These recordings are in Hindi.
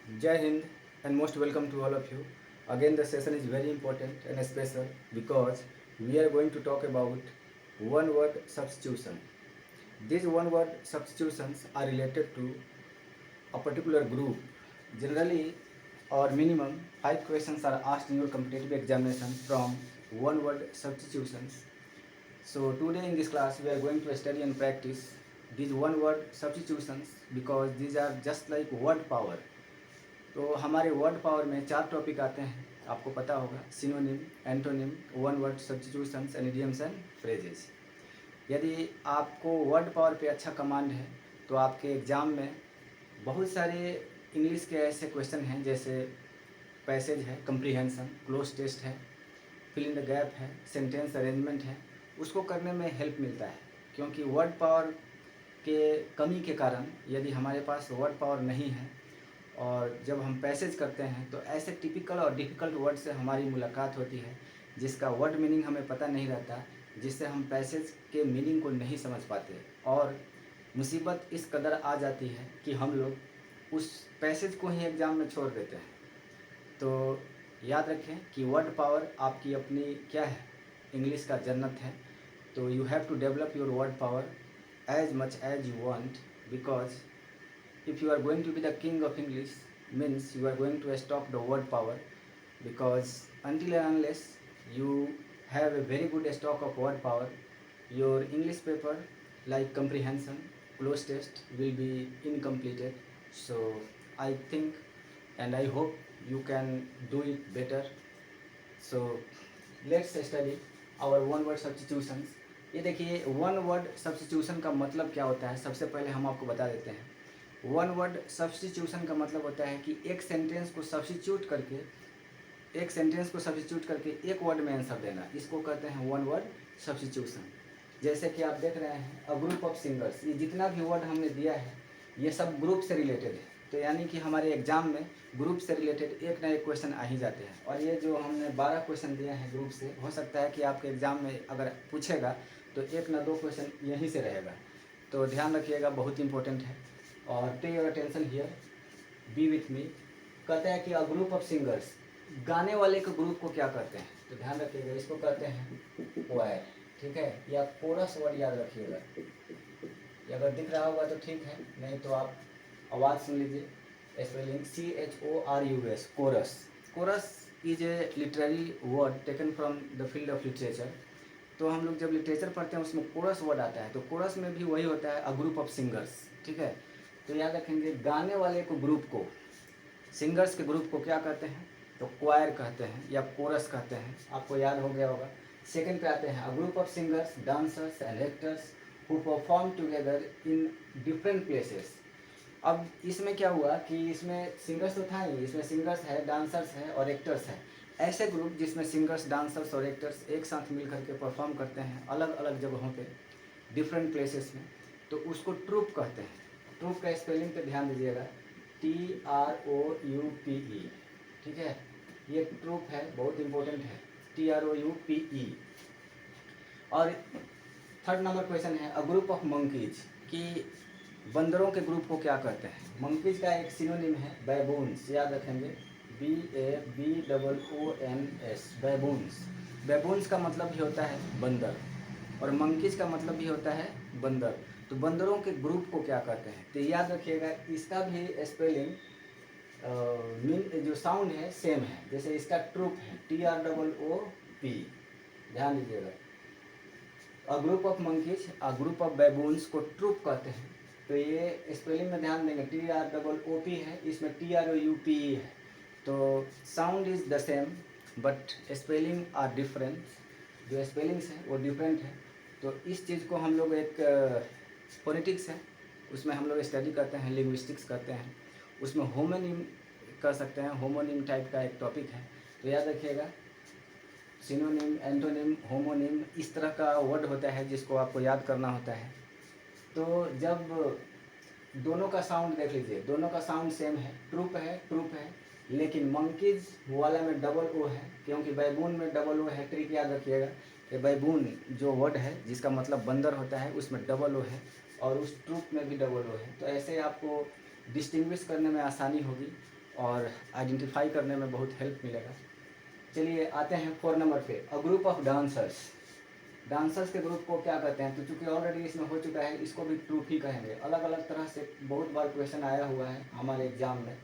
Jai Hind and most welcome to all of you. Again, the session is very important and special because we are going to talk about one word substitution. These one word substitutions are related to a particular group. Generally, or minimum, 5 questions are asked in your competitive examination from one word substitutions. So, today in this class, we are going to study and practice these one word substitutions because these are just like word power. तो हमारे वर्ड पावर में 4 टॉपिक आते हैं, आपको पता होगा। Synonym, antonym, one word substitutions and idioms and phrases. यदि आपको वर्ड पावर पे अच्छा कमांड है तो आपके एग्ज़ाम में बहुत सारे इंग्लिश के ऐसे क्वेश्चन हैं, जैसे पैसेज है, कंप्रीहेंशन, क्लोज टेस्ट है, फिल इन द गैप है, सेंटेंस अरेंजमेंट है, उसको करने में हेल्प मिलता है। क्योंकि वर्ड पावर के कमी के कारण यदि हमारे पास वर्ड पावर नहीं है और जब हम पैसेज करते हैं तो ऐसे टिपिकल और डिफ़िकल्ट वर्ड से हमारी मुलाकात होती है जिसका वर्ड मीनिंग हमें पता नहीं रहता, जिससे हम पैसेज के मीनिंग को नहीं समझ पाते और मुसीबत इस कदर आ जाती है कि हम लोग उस पैसेज को ही एग्ज़ाम में छोड़ देते हैं। तो याद रखें कि वर्ड पावर आपकी अपनी क्या है, इंग्लिश का जन्नत है। तो you have to develop your word power as much as you want, because if you are going to be the king of English, means you are going to stop the word power, because until and unless you have a very good stock of word power, your English paper like comprehension, close test will be incompleted. So I think and I hope you can do it better. So let's study our one word substitutions. ये देखिए, वन वर्ड सब्स्टिट्यूशन का मतलब क्या होता है, सबसे पहले हम आपको बता देते हैं। वन वर्ड सब्स्टिट्यूशन का मतलब होता है कि एक सेंटेंस को सब्स्टिट्यूट करके एक वर्ड में आंसर देना, इसको कहते हैं वन वर्ड सब्स्टिट्यूशन। जैसे कि आप देख रहे हैं, अ ग्रुप ऑफ सिंगर्स, ये जितना भी वर्ड हमने दिया है ये सब ग्रुप से रिलेटेड है। तो यानी कि हमारे एग्जाम में ग्रुप से रिलेटेड एक ना एक क्वेश्चन आ ही जाते हैं। और ये जो हमने 12 क्वेश्चन दिए हैं ग्रुप से, हो सकता है कि आपके एग्ज़ाम में अगर पूछेगा तो एक ना दो क्वेश्चन यहीं से रहेगा। तो ध्यान रखिएगा, बहुत इंपॉर्टेंट है। और पे your attention here, B with me. कहते हैं कि अ ग्रुप ऑफ सिंगर्स, गाने वाले के ग्रुप को क्या कहते हैं, तो ध्यान रखिएगा, इसको कहते हैं क्वायर। ठीक है, या कोरस वर्ड याद रखिएगा। ये अगर दिख रहा होगा तो ठीक है, नहीं तो आप आवाज़ सुन लीजिए। Spelling CHORUS, chorus. Chorus is a literary word taken from the field of literature. तो हम लोग जब लिटरेचर पढ़ते हैं उसमें कोरस वर्ड आता है, तो कोरस में भी वही होता है, अ ग्रुप ऑफ सिंगर्स। ठीक है, तो याद रखेंगे, गाने वाले को ग्रुप को, सिंगर्स के ग्रुप को क्या कहते हैं, तो क्वायर कहते हैं या कोरस कहते हैं। आपको याद हो गया होगा। सेकंड पे आते हैं, a group of singers, dancers and actors who perform together in different places. अब इसमें क्या हुआ कि इसमें सिंगर्स तो था ही, इसमें सिंगर्स है, डांसर्स है और एक्टर्स है। ऐसे ग्रुप जिसमें सिंगर्स, डांसर्स और एक्टर्स एक साथ मिल करके परफॉर्म करते हैं अलग अलग जगहों पे, डिफरेंट प्लेसेस में, तो उसको ट्रूप कहते हैं। ट्रूप का स्पेलिंग पे ध्यान दीजिएगा, TROUPE। ठीक है, ये ट्रूप है, बहुत इंपॉर्टेंट है, TROUPE। और थर्ड नंबर क्वेश्चन है, अ ग्रुप ऑफ मंकीज, कि बंदरों के ग्रुप को क्या कहते हैं। मंकीज का एक सिनोनिम है बैबून्स, याद रखेंगे, BABOONS, बैबून्स। बैबून्स का मतलब भी होता है बंदर और मंकीज का मतलब भी होता है बंदर। तो बंदरों के ग्रुप को क्या कहते हैं, तो याद रखिएगा, इसका भी स्पेलिंग मीन जो साउंड है सेम है, जैसे इसका ट्रूप है TROOP। ध्यान दीजिएगा, a group of monkeys, a group of baboons को ट्रूप कहते हैं। तो ये स्पेलिंग में ध्यान देंगे, TROOP है, इसमें TROUPE है। तो sound is the same but spelling are different, जो स्पेलिंग्स हैं वो डिफरेंट है। तो इस चीज़ को हम लोग एक फोनेटिक्स है, उसमें हम लोग स्टडी करते हैं, लिंग्विस्टिक्स करते हैं, उसमें होमोनिम कर सकते हैं, होमोनिम टाइप का एक टॉपिक है। तो याद रखिएगा, सिनोनिम, एंटोनिम, होमोनिम, इस तरह का वर्ड होता है जिसको आपको याद करना होता है। तो जब दोनों का साउंड देख लीजिए, दोनों का साउंड सेम है, ट्रूप है, लेकिन मंकीज वाला में डबल ओ है, क्योंकि बैबून में डबल ओ है। ट्रिक याद रखिएगा कि बैबून जो वर्ड है जिसका मतलब बंदर होता है उसमें डबल ओ है और उस ट्रूप में भी डबल ओ है। तो ऐसे आपको डिस्टिंग्विश करने में आसानी होगी और आइडेंटिफाई करने में बहुत हेल्प मिलेगा। चलिए आते हैं 4 नंबर पे, अ ग्रुप ऑफ डांसर्स। डांसर्स के ग्रुप को क्या कहते हैं? तो चूँकि ऑलरेडी इसमें हो चुका है, इसको भी ट्रूप ही कहेंगे। अलग अलग तरह से बहुत बार क्वेश्चन आया हुआ है हमारे एग्जाम में,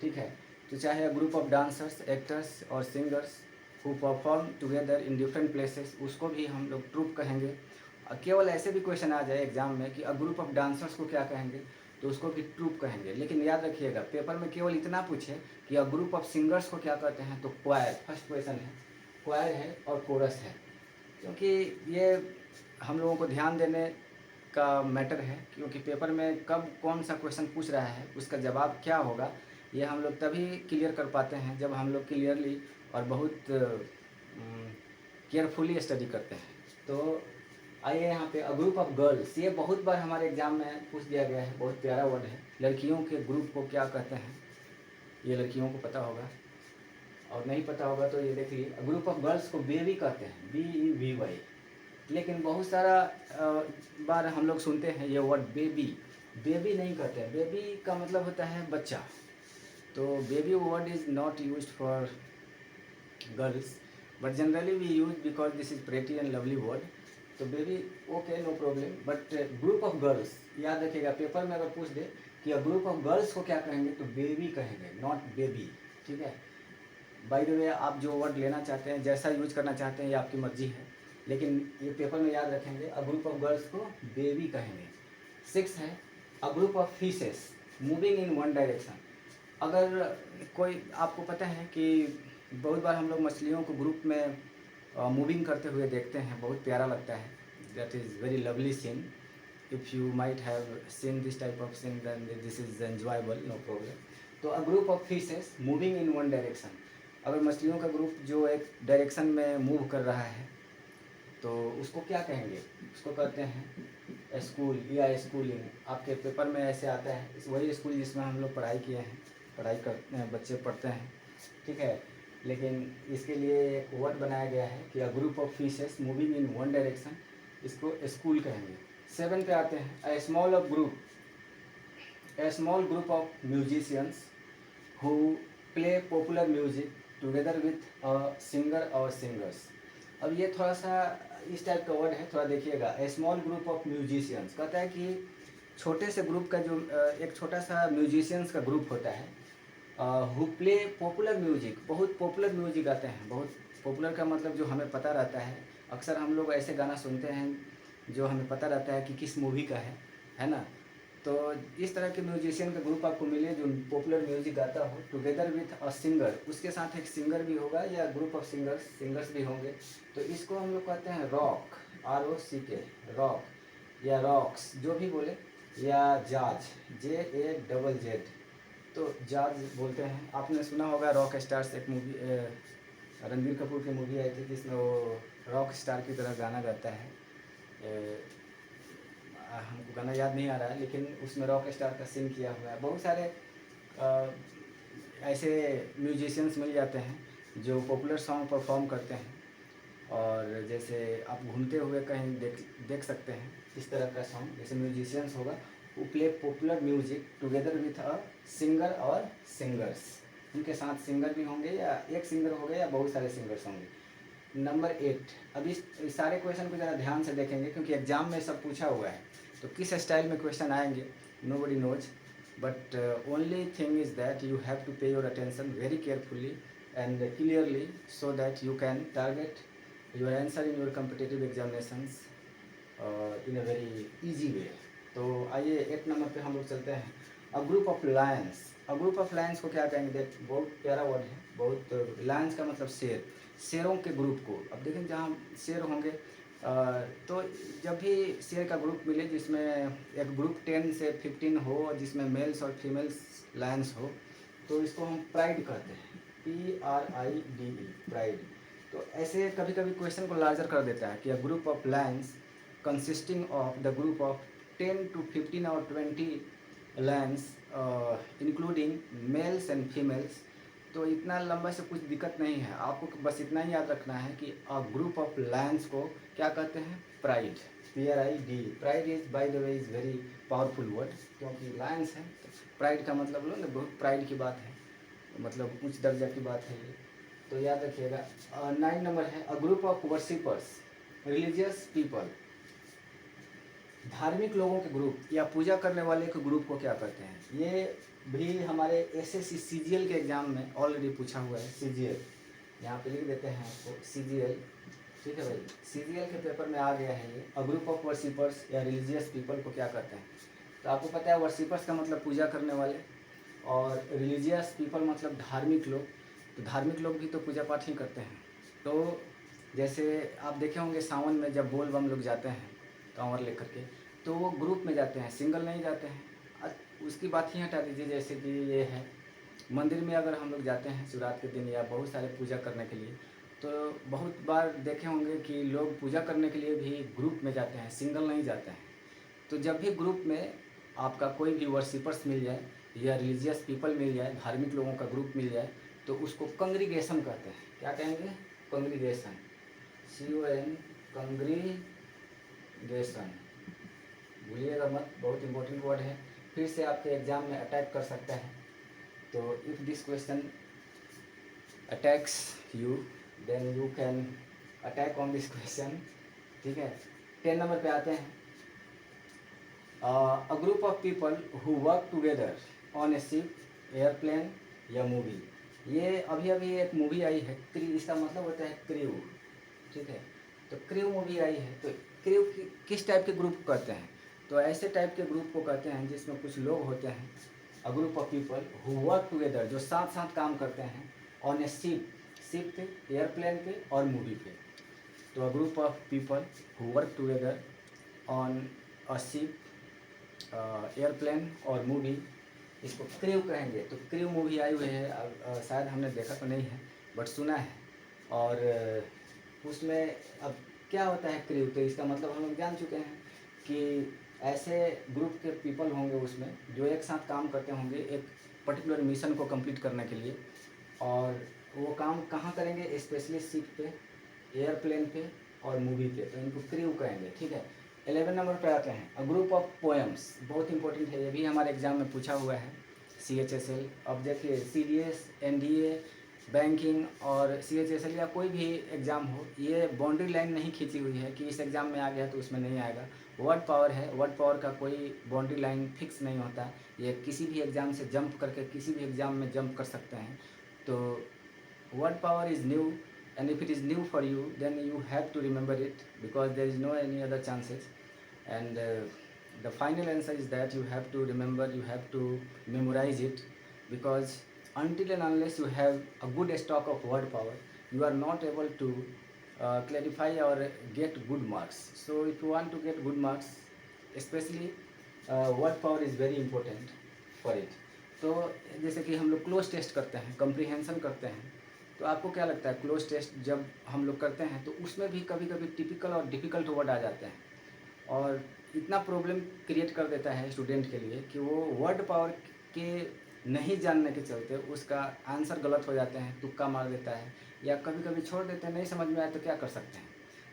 ठीक है। तो चाहे a group of dancers, actors और singers who perform together in different places, उसको भी हम लोग ट्रूप कहेंगे। केवल ऐसे भी क्वेश्चन आ जाए एग्जाम में कि अ ग्रुप ऑफ डांसर्स को क्या कहेंगे, तो उसको भी ट्रूप कहेंगे। लेकिन याद रखिएगा, पेपर में केवल इतना पूछे कि अ ग्रुप ऑफ सिंगर्स को क्या कहते हैं, तो क्वायर फर्स्ट क्वेश्चन है, क्वायर है और कोरस है। क्योंकि ये हम लोगों को ध्यान देने का मैटर है, क्योंकि पेपर में कब कौन सा क्वेश्चन पूछ रहा है, उसका जवाब क्या होगा, ये हम लोग तभी क्लियर कर पाते हैं जब हम लोग क्लियरली और बहुत केयरफुली स्टडी करते हैं। तो आइए यहाँ पे, अ ग्रुप ऑफ गर्ल्स, ये बहुत बार हमारे एग्जाम में पूछ दिया गया है, बहुत प्यारा वर्ड है। लड़कियों के ग्रुप को क्या कहते हैं, ये लड़कियों को पता होगा, और नहीं पता होगा तो ये देख लीजिए, ग्रुप ऑफ गर्ल्स को बेबी कहते हैं, BEVY। लेकिन बहुत सारा बार हम लोग सुनते हैं ये वर्ड बेबी, बेबी नहीं कहते हैं। बेबी का मतलब होता है बच्चा, तो baby word is not used for girls, but generally we use because this is pretty and lovely word. तो baby okay, no problem, but group of girls याद रखिएगा, पेपर में अगर पूछ दे कि ग्रुप ऑफ गर्ल्स को क्या कहेंगे, तो बेबी कहेंगे, नॉट बेबी, ठीक है। बाय द वे, आप जो वर्ड लेना चाहते हैं, जैसा यूज करना चाहते हैं, ये आपकी मर्जी है, लेकिन ये पेपर में याद रखेंगे, अ ग्रुप ऑफ गर्ल्स को बेबी कहेंगे। 6 है, अ group of fishes moving in one direction. अगर कोई, आपको पता है कि बहुत बार हम लोग मछलियों को ग्रुप में मूविंग करते हुए देखते हैं, बहुत प्यारा लगता है। That is very lovely scene. If you might have seen this type of scene, then this is enjoyable, no problem. तो a group of fishes moving in one direction, अगर मछलियों का ग्रुप जो एक डायरेक्शन में मूव कर रहा है, तो उसको क्या कहेंगे? उसको कहते हैं स्कूल या स्कूलिंग। आपके पेपर में ऐसे आता है, इस वही स्कूल जिसमें हम लोग पढ़ाई किए हैं, पढ़ाई करते हैं, बच्चे पढ़ते हैं, ठीक है। लेकिन इसके लिए एक वर्ड बनाया गया है कि a group of fishes moving in one direction, इसको स्कूल कहेंगे। 7 पे आते हैं, a small group of musicians who play popular music together with a singer or singers। अब ये थोड़ा सा इस टाइप का वर्ड है, थोड़ा देखिएगा। ए स्मॉल ग्रुप ऑफ म्यूजिशियंस कहता है कि छोटे से ग्रुप का जो एक छोटा सा म्यूजिशियंस का ग्रुप होता है, हु प्ले पॉपुलर म्यूजिक, बहुत पॉपुलर म्यूजिक गाते हैं। बहुत पॉपुलर का मतलब जो हमें पता रहता है, अक्सर हम लोग ऐसे गाना सुनते हैं जो हमें पता रहता है कि किस मूवी का है ना। तो इस तरह के म्यूजिशियन का ग्रुप आपको मिले जो पॉपुलर म्यूजिक गाता हो, टुगेदर विथ अ सिंगर, उसके साथ एक सिंगर भी होगा या ग्रुप ऑफ सिंगर्स भी होंगे। तो इसको हम लोग कहते हैं रॉक, ROCK, रॉक या रॉक्स जो भी बोले, या जाज, JAZZ, तो जाज बोलते हैं। आपने सुना होगा रॉक स्टार्स, एक मूवी, रणबीर कपूर की मूवी आई थी जिसमें वो रॉक स्टार की तरह गाना गाता है। हमको गाना याद नहीं आ रहा है, लेकिन उसमें रॉक स्टार का सीन किया हुआ है। बहुत सारे ऐसे म्यूजिशियंस मिल जाते हैं जो पॉपुलर सॉन्ग परफॉर्म करते हैं, और जैसे आप घूमते हुए कहीं देख सकते हैं इस तरह का सॉन्ग, जैसे म्यूजिशियंस होगा वो play popular music together with a singer और सिंगर्स, उनके साथ सिंगर भी होंगे, या एक सिंगर होगा या बहुत सारे सिंगर्स होंगे। नंबर 8, अब इस सारे क्वेश्चन को ज़रा ध्यान से देखेंगे क्योंकि एग्जाम में सब पूछा हुआ है। तो किस स्टाइल में क्वेश्चन आएंगे, nobody knows, but only thing is that you have to pay your attention very carefully and clearly so that you can target your answer in your competitive examinations in a very easy way। तो आइए 8 नंबर पे हम लोग चलते हैं, a group of Lions. A group of Lions को क्या कहेंगे? देख, बहुत प्यारा वर्ड है, बहुत। लायंस का मतलब शेर, शेरों के ग्रुप को। अब देखें जहाँ शेर होंगे, तो जब भी शेर का ग्रुप मिले जिसमें एक ग्रुप 10 से 15 हो, जिसमें मेल्स और फीमेल्स लायंस हो, तो इसको हम प्राइड कहते हैं, PRIDE, प्राइड। तो ऐसे कभी कभी क्वेश्चन को लार्जर कर देता है कि a group of Lions consisting of the group of 10 to 15 और 20 Lions including mails and females. तो इतना लंबा से कुछ दिक्कत नहीं है, आपको बस इतना ही याद रखना है कि अ ग्रुप ऑफ लायंस को क्या कहते हैं? Pride, PRID। Pride is by the way is very powerful word, क्योंकि लायंस है, प्राइड का मतलब लो ना, बहुत प्राइड की बात है। मतलब उच्च दर्जा की बात है ये, तो याद रखिएगा। 9 नंबर है अ group of worshippers, religious people. धार्मिक लोगों के ग्रुप या पूजा करने वाले के ग्रुप को क्या कहते हैं? ये भी हमारे एसएससी सीजीएल के एग्जाम में ऑलरेडी पूछा हुआ है। सीजीएल यहाँ पे लिख देते हैं आपको, सीजीएल, ठीक है भाई, सीजीएल के पेपर में आ गया है ये। अ ग्रुप ऑफ वर्शिपर्स या रिलीजियस पीपल को क्या कहते हैं? तो आपको पता है वर्शिपर्स का मतलब पूजा करने वाले, और रिलीजियस पीपल मतलब धार्मिक लोग। तो धार्मिक लोग भी तो पूजा पाठ ही करते हैं। तो जैसे आप देखे होंगे सावन में जब बोल बम लोग जाते हैं कांवर लेकर के, तो वो ग्रुप में जाते हैं, सिंगल नहीं जाते हैं। उसकी बात ही हटा दीजिए। जैसे कि ये है मंदिर में अगर हम लोग जाते हैं शिवरात्रि के दिन या बहुत सारे पूजा करने के लिए, तो बहुत बार देखे होंगे कि लोग पूजा करने के लिए भी ग्रुप में जाते हैं, सिंगल नहीं जाते हैं। तो जब भी ग्रुप में आपका कोई भी वर्शिपर्स मिल जाए या रिलीजियस पीपल मिल जाए, धार्मिक लोगों का ग्रुप मिल जाए, तो उसको कंग्रीगेशन कहते हैं। क्या कहेंगे? कंग्रीगेशन, CON, कंग्रीगेशन। भूलिएगा मत, बहुत इंपॉर्टेंट वर्ड है, फिर से आपके एग्जाम में अटैक कर सकता है। तो if this question attacks you, then you can attack on this question, ठीक है। 10 नंबर पे आते हैं। A group of people who work together on a ship, airplane या मूवी। ये अभी अभी एक मूवी आई है, इसका मतलब होता है क्रू, ठीक है। तो क्रू मूवी आई है, तो क्रू किस टाइप के ग्रुप को कहते हैं? तो ऐसे टाइप के ग्रुप को कहते हैं जिसमें कुछ लोग होते हैं, a group of people who work together, जो साथ साथ काम करते हैं, ऑन ए शिप, शिप पे, एयरप्लेन पे और मूवी पे। तो a group of people who work together on a ship, airplane और मूवी, इसको क्रू कहेंगे। तो क्रू मूवी आई हुई है, शायद हमने देखा तो नहीं है बट सुना है। और उसमें अब क्या होता है क्रू, तो इसका मतलब हम लोग जान चुके हैं कि ऐसे ग्रुप के पीपल होंगे उसमें जो एक साथ काम करते होंगे एक पर्टिकुलर मिशन को कंप्लीट करने के लिए। और वो काम कहाँ करेंगे? स्पेशली शिप पे, एयरप्लेन पे और मूवी पे, तो इनको क्रू कहेंगे, ठीक है। 11 नंबर पे आते हैं अ ग्रुप ऑफ पोएम्स। बहुत इंपॉर्टेंट है, ये भी हमारे एग्जाम में पूछा हुआ है, CHSL। अब देखिए CDS, NDA, बैंकिंग और CHSL या कोई भी एग्ज़ाम हो, ये बाउंड्री लाइन नहीं खींची हुई है कि इस एग्ज़ाम में आ गया तो उसमें नहीं आएगा। वर्ड पावर है, वर्ड पावर का कोई बाउंड्री लाइन फिक्स नहीं होता। ये किसी भी एग्ज़ाम से जंप करके किसी भी एग्ज़ाम में जंप कर सकते हैं। तो word power is new, and if it is new for you then you have to remember it because there is no any other chances. And the final answer is that you have to remember, you have to memorize it, because until and unless you have a good stock of word power, you are not able to clarify or get good marks. So if you want to get good marks, especially word power is very important for it. तो जैसे कि हम लोग क्लोज टेस्ट करते हैं, कंप्रीहेंशन करते हैं, तो आपको क्या लगता है क्लोज टेस्ट जब हम लोग करते हैं तो उसमें भी कभी कभी टिपिकल और डिफ़िकल्ट वर्ड आ जाते हैं, और इतना प्रॉब्लम क्रिएट कर देता है स्टूडेंट के लिए कि वो वर्ड पावर के नहीं जानने के चलते उसका आंसर गलत हो जाते हैं, तुक्का मार देता है या कभी कभी छोड़ देते हैं, नहीं समझ में आए तो क्या कर सकते हैं।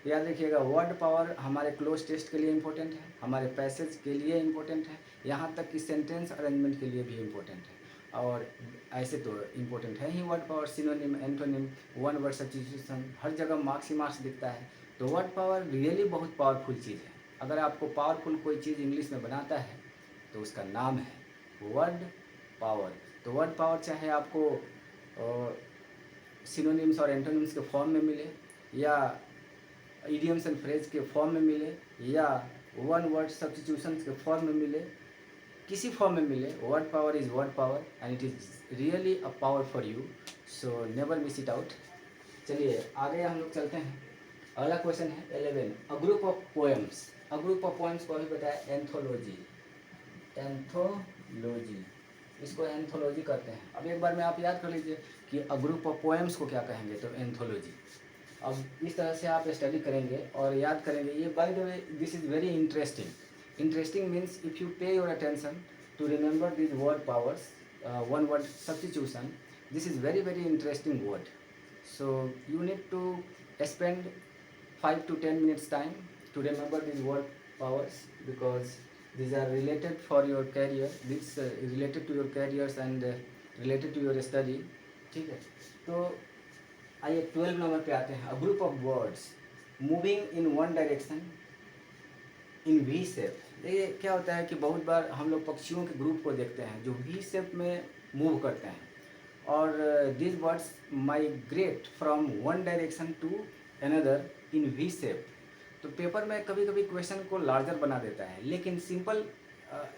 तो याद रखिएगा वर्ड पावर हमारे क्लोज टेस्ट के लिए इम्पोर्टेंट है, हमारे पैसेज के लिए इम्पोर्टेंट है, यहाँ तक कि सेंटेंस अरेंजमेंट के लिए भी इम्पोर्टेंट है। और ऐसे तो इम्पोर्टेंट है ही word power, synonym, antonym, one word substitution, हर जगह मार्क्स ही मार्क्स दिखता है। तो वर्ड पावर रियली बहुत पावरफुल चीज़ है। अगर आपको पावरफुल कोई चीज़ इंग्लिश में बनाता है तो उसका नाम है वर्ड पावर। तो वर्ड पावर चाहे आपको सिनोनिम्स और एंटोनिम्स के फॉर्म में मिले, या इडियम्स एंड फ्रेज के फॉर्म में मिले, या वन वर्ड सब्स्टिट्यूशंस के फॉर्म में मिले, किसी फॉर्म में मिले, word power is word power and it is really a power for you. So never miss it out. चलिए आगे हम लोग चलते हैं। अगला क्वेश्चन है 11, अ group of poems. A group of poems को अभी बताया एंथोलॉजी, एंथोलॉजी, इसको एंथोलॉजी कहते हैं। अब एक बार में आप याद कर लीजिए कि अ ग्रुप ऑफ पोएम्स को क्या कहेंगे, तो एंथोलॉजी। अब इस तरह से आप स्टडी करेंगे और याद करेंगे। ये by the way this is very interesting. Interesting means if you pay your attention to remember this word powers, one word substitution, this is very very interesting word. So you need to spend 5 to 10 minutes time to remember these word powers, because these are related for your career, this related to your careers and related to your study. ठीक है, तो आइए 12 नंबर पे आते हैं। A group of birds moving in one direction in V shape. ये क्या होता है कि बहुत बार हम लोग पक्षियों के ग्रुप को देखते हैं जो वी शेप में मूव करते हैं, और this birds migrate from one direction to another in V shape. तो पेपर में कभी कभी क्वेश्चन को लार्जर बना देता है, लेकिन सिंपल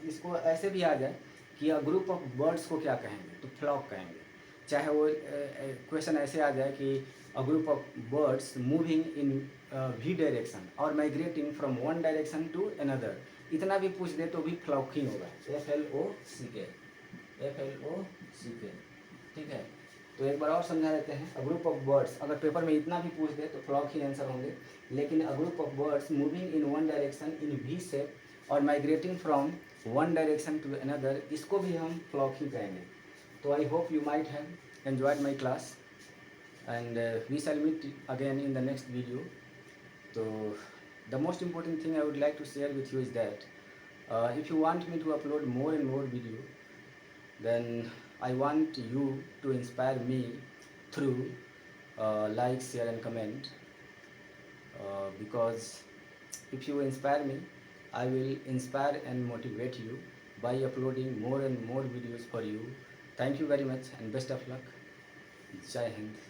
इसको ऐसे भी आ जाए कि अ ग्रुप ऑफ बर्ड्स को क्या कहेंगे, तो फ्लॉक कहेंगे। चाहे वो क्वेश्चन ऐसे आ जाए कि a group of birds moving in V direction और migrating from one direction to another, इतना भी पूछ दे तो भी फ्लॉकिंग होगा। FLOCK, FLOCK। ठीक है, तो एक बार और समझा देते हैं। अ ग्रुप ऑफ बर्ड्स, अगर पेपर में इतना भी पूछ दे तो फ्लॉक ही आंसर होंगे, लेकिन a group of birds moving in one direction in V shape और migrating from one direction to another, इसको भी हम फ्लॉक ही कहेंगे। तो I hope you might have enjoyed my class, and we shall meet again in the next video. So the most important thing I would like to share with you is that if you want me to upload more and more video, then I want you to inspire me through like, share and comment, because if you inspire me, I will inspire and motivate you by uploading more and more videos for you. Thank you very much and best of luck. Jai Hind.